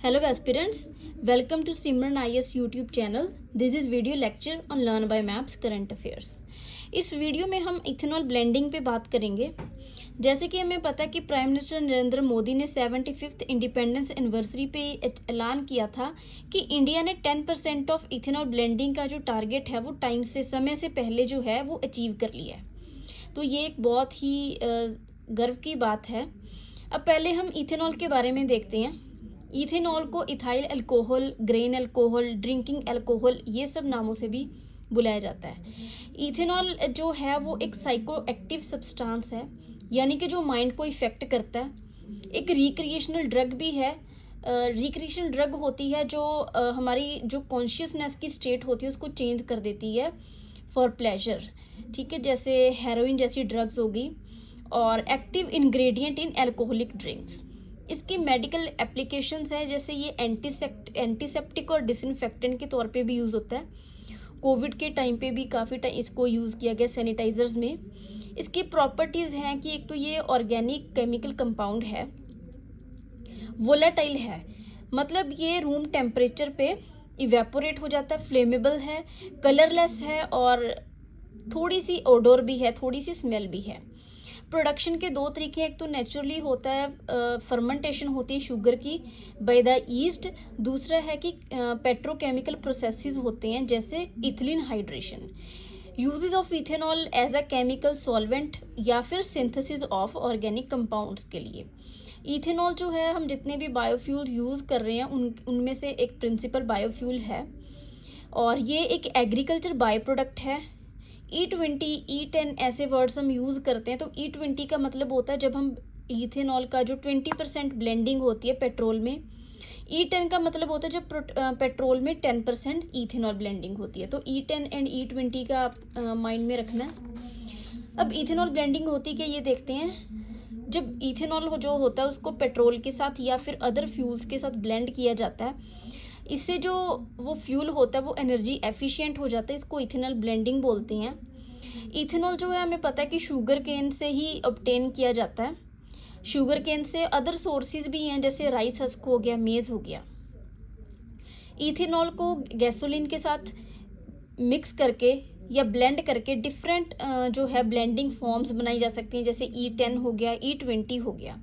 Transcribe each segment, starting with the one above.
Hello aspirants, welcome to Simran IS YouTube channel. This is video lecture on Learn by Maps Current Affairs. इस video में हम ethanol blending पे बात करेंगे। जैसे कि हमें पता है कि प्राइम मिनिस्टर नरेंद्र मोदी ने 75th इंडिपेंडेंस एनिवर्सरी पे ऐलान किया था कि इंडिया ने 10% ऑफ इथेनॉल ब्लेंडिंग का जो टारगेट है वो समय से पहले जो है वो अचीव कर लिया है। तो ये एक बहुत ही गर्व की बात है। अब पहले हम इथेनॉल के बारे में देखते हैं। इथेनॉल को ethyl alcohol, grain alcohol, drinking alcohol ये सब नामों से भी बुलाया जाता है। इथेनॉल जो है वो एक साइको एक्टिव सब्सटेंस है, यानी कि जो माइंड को इफेक्ट करता है। एक रिक्रिएशनल ड्रग भी है। रिक्रिएशनल ड्रग होती है जो हमारी जो कॉन्शियसनेस की स्टेट होती है उसको चेंज कर देती है फॉर प्लेजर। ठीक है, जैसे हेरोइन जैसी ड्रग्स होगी और एक्टिव इंग्रेडिएंट इन अल्कोहलिक ड्रिंक्स। इसकी मेडिकल एप्लीकेशंस है, जैसे ये एंटीसेप्टिक और डिसइंफेक्टेंट के तौर पे भी यूज़ होता है। कोविड के टाइम पे भी काफ़ी टाइम इसको यूज़ किया गया सैनिटाइजर्स में। इसकी प्रॉपर्टीज़ हैं कि एक तो ये ऑर्गेनिक केमिकल कंपाउंड है, वोलेटाइल है, मतलब ये रूम टेम्परेचर पे इवेपोरेट हो जाता है, फ्लेमेबल है, कलरलेस है और थोड़ी सी ओडोर भी है, थोड़ी सी स्मेल भी है। प्रोडक्शन के दो तरीके हैं, एक तो नेचुरली होता है, फर्मेंटेशन होती है शुगर की बाय द ईस्ट। दूसरा है कि पेट्रोकेमिकल प्रोसेसेस होते हैं जैसे ethylene hydration. Uses of ethanol as a chemical solvent या फिर सिंथेसिस ऑफ ऑर्गेनिक कंपाउंड्स के लिए। इथेनॉल जो है हम जितने भी बायोफ्यूल यूज़ कर रहे हैं उनमें से एक प्रिंसिपल बायोफ्यूल है और ये एक एग्रीकल्चर बाय प्रोडक्ट है। E20, E10 ऐसे वर्ड्स हम यूज़ करते हैं। तो E20 का मतलब होता है जब हम इथेनॉल का जो 20% ब्लेंडिंग होती है पेट्रोल में। E10 का मतलब होता है जब पेट्रोल में 10% इथेनॉल ब्लेंडिंग होती है। तो E10 एंड E20 का आप माइंड में रखना है। अब इथेनॉल ब्लेंडिंग होती क्या, ये देखते हैं। जब इथेनॉल जो होता है उसको पेट्रोल के साथ या फिर अदर फ्यूल्स के साथ ब्लेंड किया जाता है, इससे जो वो फ्यूल होता है वो एनर्जी एफिशिएंट हो जाता है। इसको इथेनॉल ब्लेंडिंग बोलते हैं। इथेनॉल जो है हमें पता है कि शुगर केन से ही ऑब्टेन किया जाता है। शुगर केन से अदर सोर्सेज भी हैं, जैसे राइस हस्क हो गया, मेज हो गया। इथेनॉल को गैसोलीन के साथ मिक्स करके या ब्लेंड करके डिफरेंट जो है ब्लेंडिंग फॉर्म्स बनाई जा सकती हैं, जैसे E10 हो गया, E20 हो गया।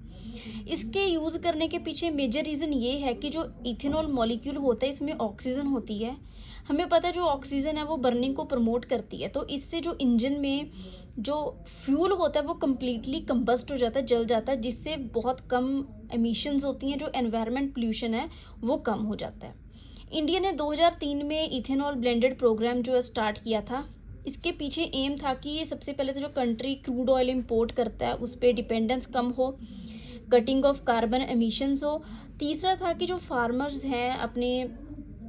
इसके यूज़ करने के पीछे मेजर रीज़न ये है कि जो इथेनॉल मॉलिक्यूल होता है इसमें ऑक्सीजन होती है। हमें पता है जो ऑक्सीजन है वो बर्निंग को प्रमोट करती है। तो इससे जो इंजन में जो फ्यूल होता है वो कम्प्लीटली कंबस्ट हो जाता है, जल जाता है, जिससे बहुत कम एमिशंस होती हैं, जो एनवायरनमेंट पोल्यूशन है वो कम हो जाता है। इंडिया ने 2003 में इथेनॉल ब्लेंडेड प्रोग्राम जो है स्टार्ट किया था। इसके पीछे एम था कि ये सबसे पहले तो जो कंट्री क्रूड ऑयल इंपोर्ट करता है उस पर डिपेंडेंस कम हो, कटिंग ऑफ कार्बन एमिशंस हो। तीसरा था कि जो फार्मर्स हैं अपने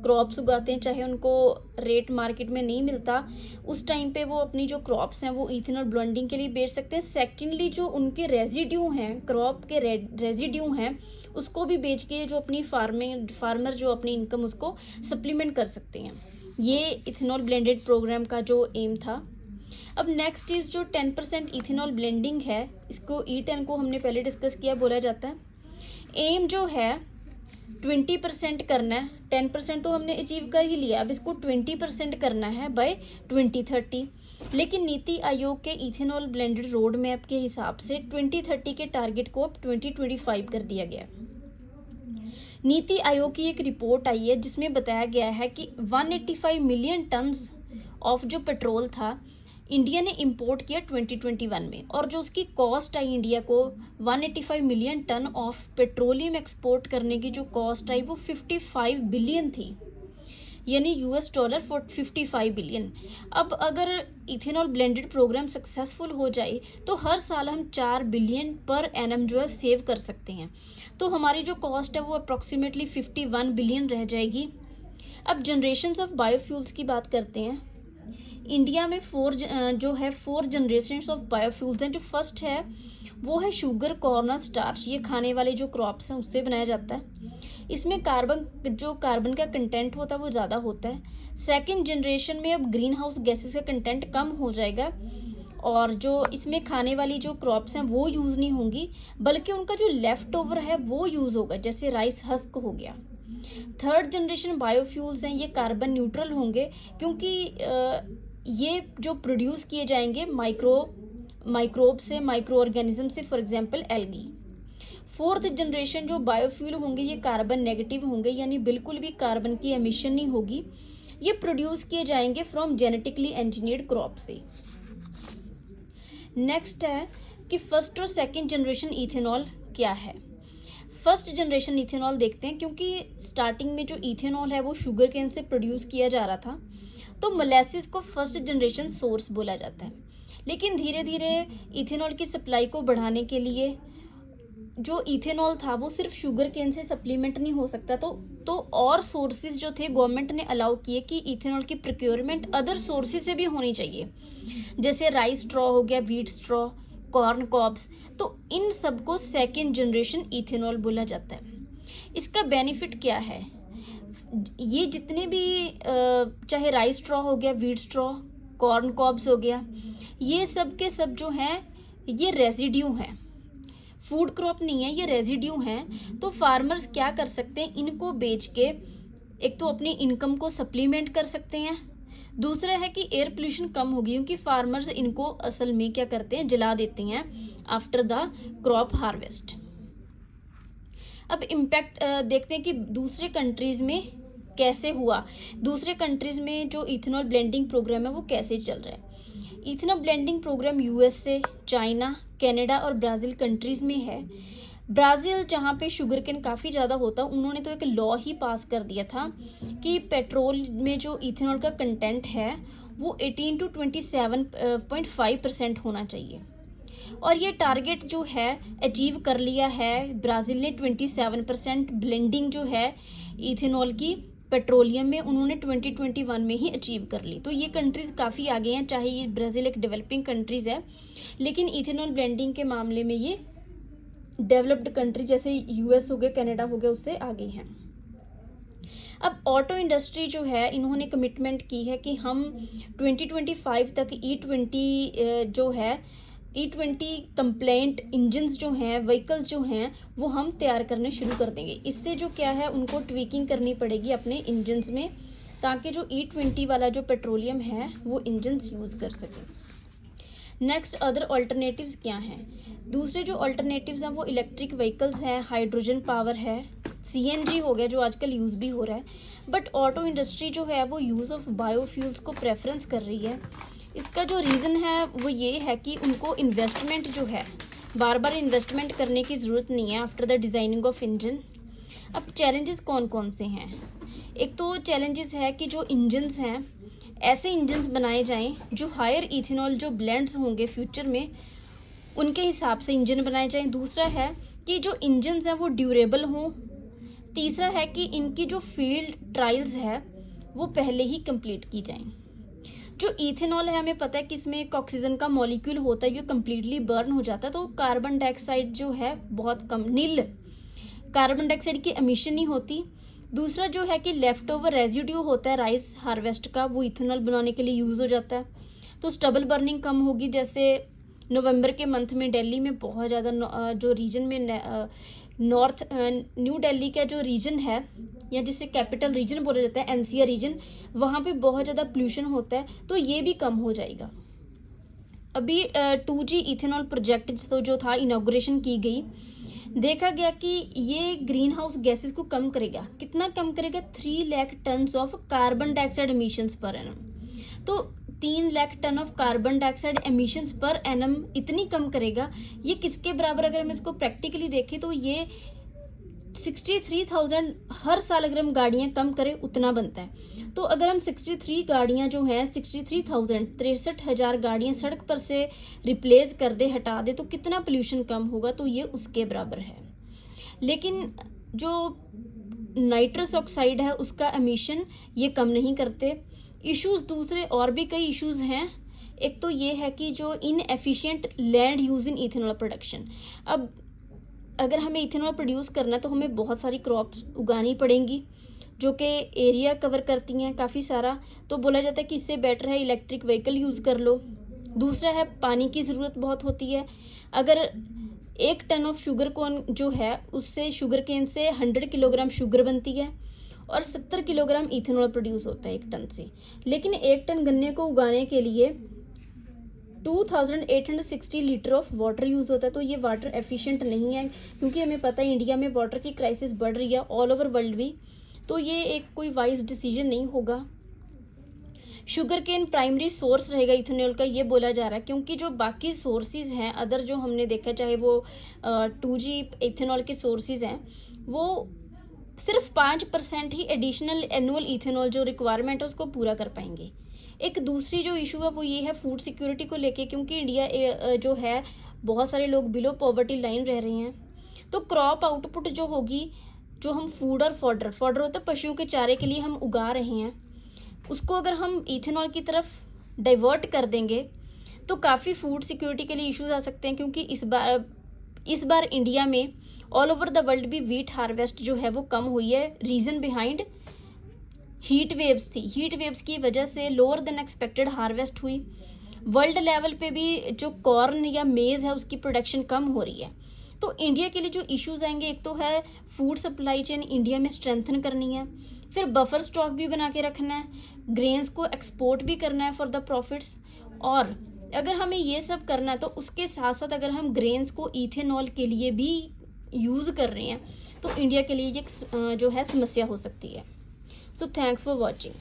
क्रॉप्स उगाते हैं, चाहे उनको रेट मार्केट में नहीं मिलता उस टाइम पे वो अपनी जो क्रॉप्स हैं वो इथेनॉल ब्लेंडिंग के लिए बेच सकते हैं। सेकेंडली जो उनके रेजिड्यू हैं, क्रॉप के रेजिड्यू हैं, उसको भी बेच के जो अपनी फार्मर जो अपनी इनकम उसको सप्लीमेंट कर सकते हैं। ये इथेनॉल ब्लेंडेड प्रोग्राम का जो एम था। अब नेक्स्ट चीज़ जो 10% इथेनॉल ब्लेंडिंग है, इसको E10 को हमने पहले डिस्कस किया, बोला जाता है। एम जो है 20% करना है। 10% तो हमने अचीव कर ही लिया, अब इसको 20% करना है बाय 2030। लेकिन नीति आयोग के इथेनॉल ब्लेंडेड रोड मैप के हिसाब से 2030 के टारगेट को अब 2025 कर दिया गया। नीति आयोग की एक रिपोर्ट आई है जिसमें बताया गया है कि 185 मिलियन टन ऑफ जो पेट्रोल था इंडिया ने इंपोर्ट किया 2021 में, और जो उसकी कॉस्ट आई इंडिया को 185 million ton of petroleum export करने की जो कॉस्ट आई वो 55 बिलियन थी, यानी $55 बिलियन। अब अगर इथेनॉल ब्लेंडेड प्रोग्राम सक्सेसफुल हो जाए तो हर साल हम 4 बिलियन पर एनम जो है सेव कर सकते हैं। तो हमारी जो कॉस्ट है वो अप्रॉक्सीमेटली 51 बिलियन रह जाएगी। अब जनरेशन्स ऑफ बायोफ्यूल्स की बात करते हैं। इंडिया में 4 जनरेशन्स ऑफ बायोफ्यूल्स हैं। जो फर्स्ट है वो है शुगर, कॉर्न और स्टार्च। ये खाने वाले जो क्रॉप्स हैं उससे बनाया जाता है। इसमें कार्बन का कंटेंट होता है वो ज़्यादा होता है। सेकंड जनरेशन में अब ग्रीन हाउस गैसेस का कंटेंट कम हो जाएगा और जो इसमें खाने वाली जो क्रॉप्स हैं वो यूज़ नहीं होंगी, बल्कि उनका जो लेफ्ट ओवर है वो यूज़ होगा, जैसे राइस हस्क हो गया। थर्ड जनरेशन बायोफ्यूल्स हैं, ये कार्बन न्यूट्रल होंगे क्योंकि ये जो प्रोड्यूस किए जाएंगे माइक्रोब से, माइक्रो ऑर्गेनिज्म से, for example algae. Fourth generation जो बायोफ्यूल होंगे ये कार्बन नेगेटिव होंगे, यानी बिल्कुल भी कार्बन की एमिशन नहीं होगी। ये प्रोड्यूस किए जाएंगे फ्रॉम जेनेटिकली इंजीनियर्ड क्रॉप से। नेक्स्ट है कि फर्स्ट और सेकंड जनरेशन इथेनॉल क्या है। फर्स्ट जनरेशन इथेनॉल देखते हैं, क्योंकि स्टार्टिंग में जो इथेनॉल है वो शुगर केन से प्रोड्यूस किया जा रहा था, तो मोलेसिस को फर्स्ट जनरेशन सोर्स बोला जाता है। लेकिन धीरे धीरे इथेनॉल की सप्लाई को बढ़ाने के लिए जो इथेनॉल था वो सिर्फ शुगर केन से सप्लीमेंट नहीं हो सकता, तो और सोर्सेज जो थे गवर्नमेंट ने अलाउ किए कि इथेनॉल की प्रोक्योरमेंट अदर सोर्सेज से भी होनी चाहिए, जैसे राइस स्ट्रॉ हो गया, व्हीट स्ट्रॉ, कॉर्न कॉब्स। तो इन सबको सेकेंड जनरेशन इथेनॉल बोला जाता है। इसका बेनिफिट क्या है, ये जितने भी चाहे राइस स्ट्रॉ हो गया, व्हीट स्ट्रॉ, कॉर्न कॉब्स हो गया, ये सब के सब जो हैं ये रेजिड्यू हैं, फूड क्रॉप नहीं है, ये रेजिड्यू हैं। तो फार्मर्स क्या कर सकते हैं, इनको बेच के एक तो अपनी इनकम को सप्लीमेंट कर सकते हैं, दूसरा है कि एयर पोल्यूशन कम होगी, क्योंकि फार्मर्स इनको असल में क्या करते हैं, जला देते हैं आफ्टर द क्रॉप हार्वेस्ट। अब इम्पैक्ट देखते हैं कि दूसरे कंट्रीज में कैसे हुआ, दूसरे कंट्रीज में जो इथेनॉल ब्लेंडिंग प्रोग्राम है वो कैसे चल रहा है। Ethanol blending programme USA, China, Canada और ब्राज़ील कंट्रीज़ में है। ब्राज़ील जहाँ पे शुगर केन काफ़ी ज़्यादा होता, उन्होंने तो एक लॉ ही पास कर दिया था कि पेट्रोल में जो इथेनॉल का कंटेंट है वो 18 to 27.5% होना चाहिए, और ये टारगेट जो है अचीव कर लिया है ब्राज़ील ने। 27% ब्लेंडिंग जो है इथेनॉल की पेट्रोलियम में उन्होंने 2021 में ही अचीव कर ली। तो ये कंट्रीज़ काफ़ी आगे हैं, चाहे ये ब्राज़ील एक डेवलपिंग कंट्रीज़ है, लेकिन इथेनॉल ब्लेंडिंग के मामले में ये डेवलप्ड कंट्री जैसे यूएस हो गया, कनाडा हो गया, उससे आगे हैं। अब ऑटो इंडस्ट्री जो है, इन्होंने कमिटमेंट की है कि हम 2025 तक E20 जो है E20 कंप्लेंट इंजन्स जो हैं, व्हीकल्स जो हैं, वो हम तैयार करने शुरू कर देंगे। इससे जो क्या है, उनको ट्वीकिंग करनी पड़ेगी अपने इंजन्स में, ताकि जो E20 वाला जो पेट्रोलियम है वो इंजन्स यूज़ कर सकें। नेक्स्ट अदर ऑल्टरनेटिव्स क्या हैं, दूसरे जो ऑल्टरनेटिव्स हैं वो इलेक्ट्रिक व्हीकल्स हैं, हाइड्रोजन पावर है, CNG हो गया जो आजकल यूज़ भी हो रहा है। बट ऑटो इंडस्ट्री जो है वो यूज़ ऑफ बायोफ्यूल्स को प्रेफरेंस कर रही है। इसका जो रीज़न है वो ये है कि उनको इन्वेस्टमेंट जो है, बार बार इन्वेस्टमेंट करने की ज़रूरत नहीं है after the designing of engine. अब चैलेंजेस कौन कौन से हैं, एक तो चैलेंजेस है कि जो इंजन्स हैं, ऐसे इंजन्स बनाए जाएं जो हायर इथेनॉल जो ब्लेंड्स होंगे फ्यूचर में, उनके हिसाब से इंजन बनाए जाएं। दूसरा है कि जो इंजन्स हैं वो ड्यूरेबल हों। तीसरा है कि इनकी जो फील्ड ट्रायल्स है वो पहले ही कंप्लीट की जाएं। जो इथेनॉल है, हमें पता है कि इसमें एक ऑक्सीजन का मॉलिक्यूल होता है जो कम्प्लीटली बर्न हो जाता है, तो कार्बन डाइऑक्साइड जो है बहुत कम, नील कार्बन डाइऑक्साइड की एमिशन नहीं होती। दूसरा जो है कि लेफ्ट ओवर रेजिड्यू होता है राइस हार्वेस्ट का, वो इथेनॉल बनाने के लिए यूज़ हो जाता है, तो स्टबल बर्निंग कम होगी। जैसे नवंबर के मंथ में दिल्ली में बहुत ज़्यादा जो रीजन में नॉर्थ न्यू दिल्ली का जो रीजन है, या जिसे कैपिटल रीजन बोला जाता है, NCR रीजन, वहाँ पे बहुत ज़्यादा पोल्यूशन होता है, तो ये भी कम हो जाएगा। अभी 2G इथेनॉल प्रोजेक्ट तो जो था इनॉग्रेशन की गई, देखा गया कि ये ग्रीन हाउस गैसेस को कम करेगा। कितना कम करेगा, 3 lakh ton of carbon dioxide emissions per annum. तो 3 lakh ton of carbon dioxide emissions per annum इतनी कम करेगा। ये किसके बराबर, अगर हम इसको प्रैक्टिकली देखें तो ये 63,000 हर साल अगर हम गाड़ियाँ कम करें उतना बनता है। तो अगर हम 63 गाड़ियाँ जो हैं 63,000 63,000 गाड़ियाँ सड़क पर से रिप्लेस कर दे, हटा दे, तो कितना पोल्यूशन कम होगा, तो ये उसके बराबर है। लेकिन जो नाइट्रस ऑक्साइड है उसका एमिशन ये कम नहीं करते। इश्यूज़ दूसरे और भी कई इश्यूज़ हैं। एक तो ये है कि जो inefficient land use in ethanol production. अब अगर हमें इथेनॉल प्रोड्यूस करना है तो हमें बहुत सारी क्रॉप्स उगानी पड़ेंगी जो कि एरिया कवर करती हैं काफ़ी सारा, तो बोला जाता है कि इससे बेटर है इलेक्ट्रिक व्हीकल यूज़ कर लो। दूसरा है पानी की ज़रूरत बहुत होती है। अगर 1 टन ऑफ शुगर कॉर्न जो है उससे शुगर केन से 100 किलोग्राम शुगर बनती है और 70 किलोग्राम इथेनॉल प्रोड्यूस होता है 1 टन से। लेकिन 1 टन गन्ने को उगाने के लिए 2860 लीटर ऑफ वाटर यूज़ होता है। तो ये वाटर एफिशिएंट नहीं है, क्योंकि हमें पता है इंडिया में वाटर की क्राइसिस बढ़ रही है ऑल ओवर वर्ल्ड भी। तो ये एक कोई वाइज डिसीजन नहीं होगा। शुगर केन प्राइमरी सोर्स रहेगा इथेनॉल का, ये बोला जा रहा है, क्योंकि जो बाकी सोर्सेज हैं अदर जो हमने देखा, चाहे वो 2G इथेनॉल के सोर्सेज हैं, वो सिर्फ 5% ही एडिशनल एनुअल इथेनॉल जो रिक्वायरमेंट है उसको पूरा कर पाएंगे। एक दूसरी जो इशू है वो ये है फूड सिक्योरिटी को लेके, क्योंकि इंडिया जो है बहुत सारे लोग बिलो पॉवर्टी लाइन रह रहे हैं। तो क्रॉप आउटपुट जो होगी, जो हम फूड और फॉडर होता है पशुओं के चारे के लिए हम उगा रहे हैं, उसको अगर हम इथेनॉल की तरफ डाइवर्ट कर देंगे तो काफ़ी फूड सिक्योरिटी के लिए इश्यूज आ सकते हैं। क्योंकि इस बार इंडिया में ऑल ओवर द वर्ल्ड भी वीट हार्वेस्ट जो है वो कम हुई है। रीज़न बिहाइंड हीट वेव्स थी। हीट वेव्स की वजह से लोअर देन एक्सपेक्टेड हार्वेस्ट हुई। वर्ल्ड लेवल पे भी जो कॉर्न या मेज़ है उसकी प्रोडक्शन कम हो रही है। तो इंडिया के लिए जो इश्यूज आएंगे, एक तो है फूड सप्लाई चेन इंडिया में स्ट्रेंथन करनी है, फिर बफर स्टॉक भी बना के रखना है, ग्रेन्स को एक्सपोर्ट भी करना है फॉर द प्रॉफिट्स। और अगर हमें ये सब करना है तो उसके साथ साथ अगर हम ग्रेन्स को इथेनॉल के लिए भी यूज़ कर रहे हैं तो इंडिया के लिए ये जो है समस्या हो सकती है। So thanks for watching.